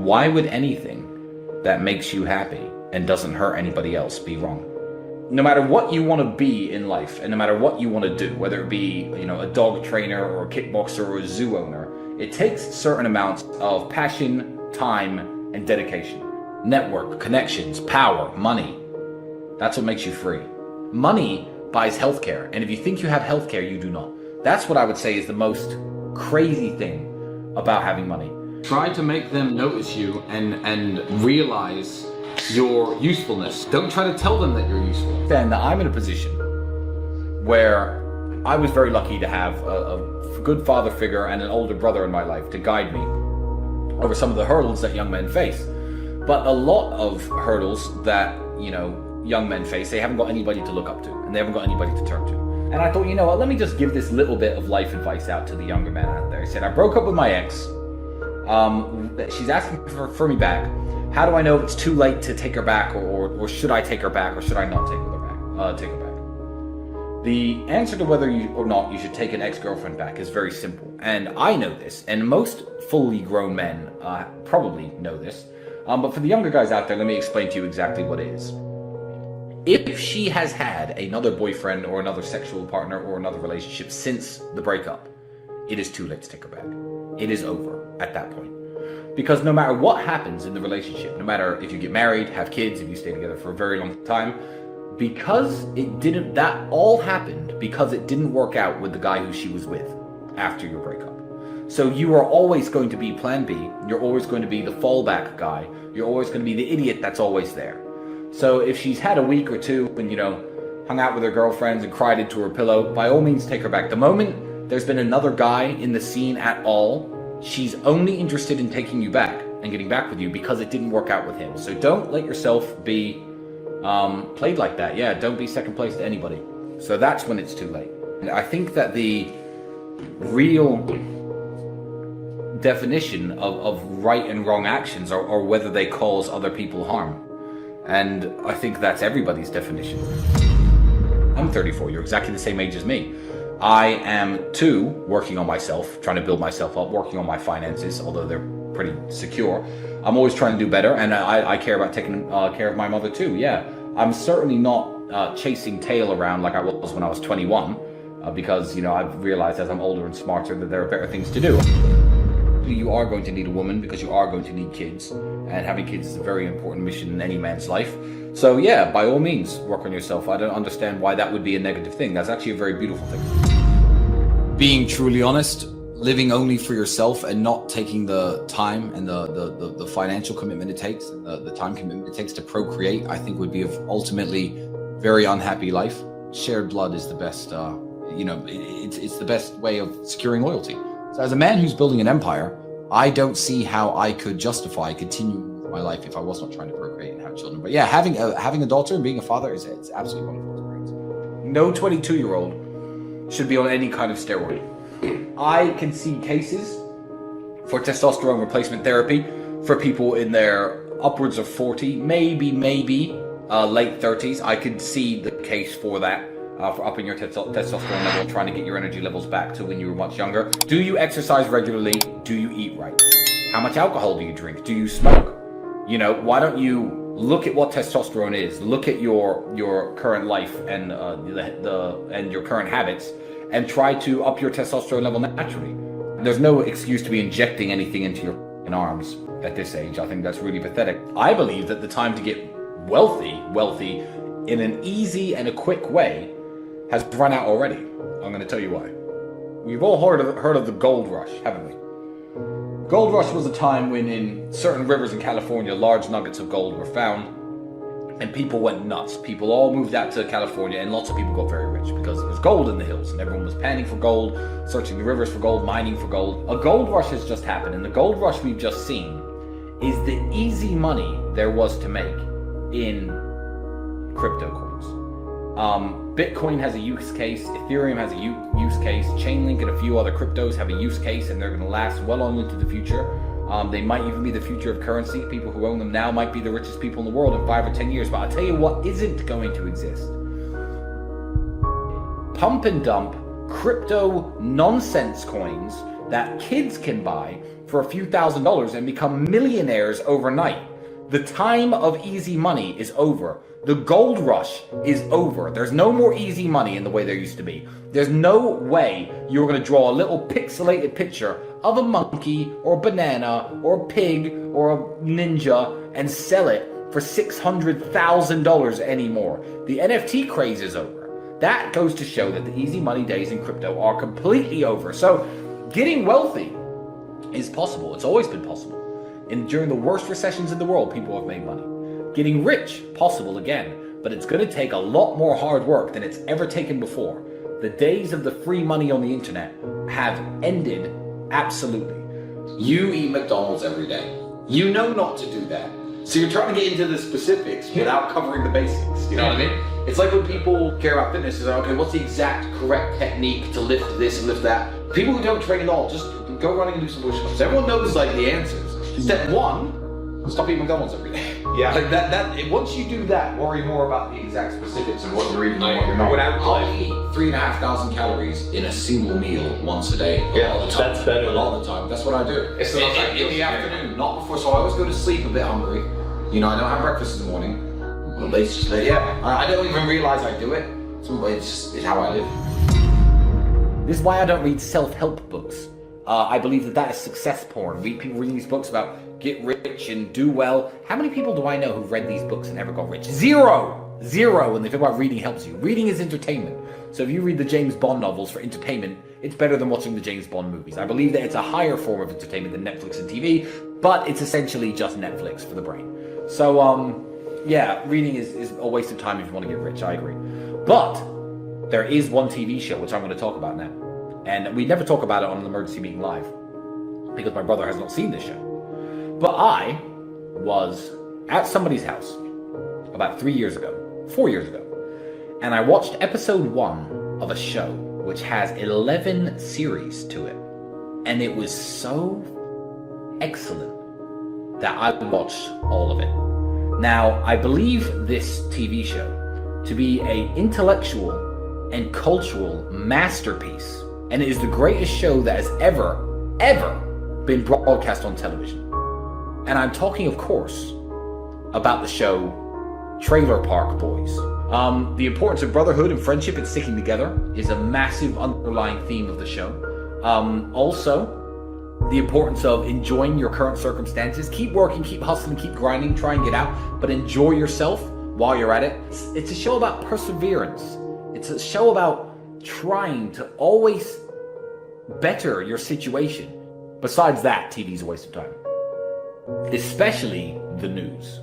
Why would anything that makes you happy and doesn't hurt anybody else be wrong? No matter what you want to be in life, and no matter what you want to do, whether it be, a dog trainer or a kickboxer or a zoo owner, it takes certain amounts of passion, time, and dedication. Network, connections, power, money. That's what makes you free. Money buys healthcare, and if you think you have healthcare, you do not. That's what I would say is the most crazy thing about having money. Try to make them notice you and realize your usefulness. Don't try to tell them that you're useful. Then I'm in a position where I was very lucky to have a good father figure and an older brother in my life to guide me over some of the hurdles that young men face. But a lot of hurdles that, young men face, they haven't got anybody to look up to, and they haven't got anybody to turn to. And I thought, what, let me just give this little bit of life advice out to the younger men out there. I said, I broke up with my ex. She's asking for me back. How do I know if it's too late to take her back, or should I take her back, or should I not take her back? The answer to whether you or not you should take an ex-girlfriend back is very simple. And I know this, and most fully grown men probably know this. But for the younger guys out there, let me explain to you exactly what it is. If she has had another boyfriend or another sexual partner or another relationship since the breakup, it is too late to take her back. It is over at that point. Because no matter what happens in the relationship, no matter if you get married, have kids, if you stay together for a very long time, because that all happened because it didn't work out with the guy who she was with after your breakup. So you are always going to be plan B. You're always going to be the fallback guy. You're always going to be the idiot that's always there. So if she's had a week or two and, hung out with her girlfriends and cried into her pillow, by all means take her back. The moment there's been another guy in the scene at all, she's only interested in taking you back and getting back with you because it didn't work out with him. So don't let yourself be played like that. Yeah, don't be second place to anybody. So that's when it's too late. And I think that the real definition of right and wrong actions are whether they cause other people harm. And I think that's everybody's definition. I'm 34, you're exactly the same age as me. I am too working on myself, trying to build myself up, working on my finances, although they're pretty secure. I'm always trying to do better, and I care about taking care of my mother too. Yeah, I'm certainly not chasing tail around like I was when I was 21, because I've realized as I'm older and smarter that there are better things to do. You are going to need a woman because you are going to need kids, and having kids is a very important mission in any man's life. So yeah, by all means, work on yourself. I don't understand why that would be a negative thing. That's actually a very beautiful thing. Being truly honest, living only for yourself and not taking the time and the financial commitment it takes, the time commitment it takes to procreate, I think would be of ultimately very unhappy life. Shared blood is the best, it's the best way of securing loyalty. So as a man who's building an empire, I don't see how I could justify continuing with my life if I was not trying to procreate and have children. But yeah, having a daughter and being a father it's absolutely wonderful experience. No 22-year-old should be on any kind of steroid. I can see cases for testosterone replacement therapy for people in their upwards of 40, maybe late 30s. I could see the case for that. For upping your testosterone level and trying to get your energy levels back to when you were much younger. Do you exercise regularly? Do you eat right? How much alcohol do you drink? Do you smoke? Why don't you look at what testosterone is? Look at your current life and and your current habits, and try to up your testosterone level naturally. There's no excuse to be injecting anything into your arms at this age. I think that's really pathetic. I believe that the time to get wealthy in an easy and a quick way has run out already. I'm going to tell you why. We've all heard of the gold rush, haven't we? Gold rush was a time when in certain rivers in California, large nuggets of gold were found, and people went nuts. People all moved out to California, and lots of people got very rich because there was gold in the hills, and everyone was panning for gold, searching the rivers for gold, mining for gold. A gold rush has just happened, and the gold rush we've just seen is the easy money there was to make in crypto coins. Bitcoin has a use case, Ethereum has a use case, Chainlink and a few other cryptos have a use case, and they're going to last well on into the future. They might even be the future of currency. People who own them now might be the richest people in the world in 5 or 10 years. But I'll tell you what isn't going to exist. Pump and dump crypto nonsense coins that kids can buy for a few $1,000s and become millionaires overnight. The time of easy money is over. The gold rush is over. There's no more easy money in the way there used to be. There's no way you're going to draw a little pixelated picture of a monkey or a banana or a pig or a ninja and sell it for $600,000 anymore. The NFT craze is over. That goes to show that the easy money days in crypto are completely over. So getting wealthy is possible. It's always been possible. And during the worst recessions in the world, people have made money. Getting rich, possible again, but it's going to take a lot more hard work than it's ever taken before. The days of the free money on the internet have ended absolutely. You eat McDonald's every day. You know not to do that. So you're trying to get into the specifics without covering the basics. You know what I mean? It's like when people care about fitness, is like, okay, what's the exact correct technique to lift this and lift that? People who don't train at all, just go running and do some push-ups. Everyone knows like the answers. Step one, stop eating McDonald's every day. Yeah. Like that. Once you do that, worry more about the exact specifics of what you're eating and what you're not. I'll eat 3,500 calories in a single meal once a day. Yeah, all the time. that's better. A lot of the time. That's what I do. It's in the afternoon, not before. So I always go to sleep a bit hungry. You know, I don't have breakfast in the morning. Well, it's just I don't even realize I do it. It's how I live. This is why I don't read self-help books. I believe that is success porn. People reading these books about get rich and do well. How many people do I know who've read these books and never got rich? Zero! And they talk about reading helps you. Reading is entertainment. So if you read the James Bond novels for entertainment, it's better than watching the James Bond movies. I believe that it's a higher form of entertainment than Netflix and TV, but it's essentially just Netflix for the brain. So, yeah, reading is a waste of time if you want to get rich, I agree. But there is one TV show which I'm going to talk about now. And we never talk about it on an Emergency Meeting Live because my brother has not seen this show. But I was at somebody's house about 4 years ago, and I watched episode 1 of a show which has 11 series to it. And it was so excellent that I watched all of it. Now, I believe this TV show to be an intellectual and cultural masterpiece. And it is the greatest show that has ever been broadcast on television. And I'm talking, of course, about the show Trailer Park Boys. The importance of brotherhood and friendship and sticking together is a massive underlying theme of the show. Also, the importance of enjoying your current circumstances. Keep working, keep hustling, keep grinding, try and get out, but enjoy yourself while you're at it. It's a show about perseverance. It's a show about trying to always better your situation. Besides that, TV's a waste of time. Especially the news.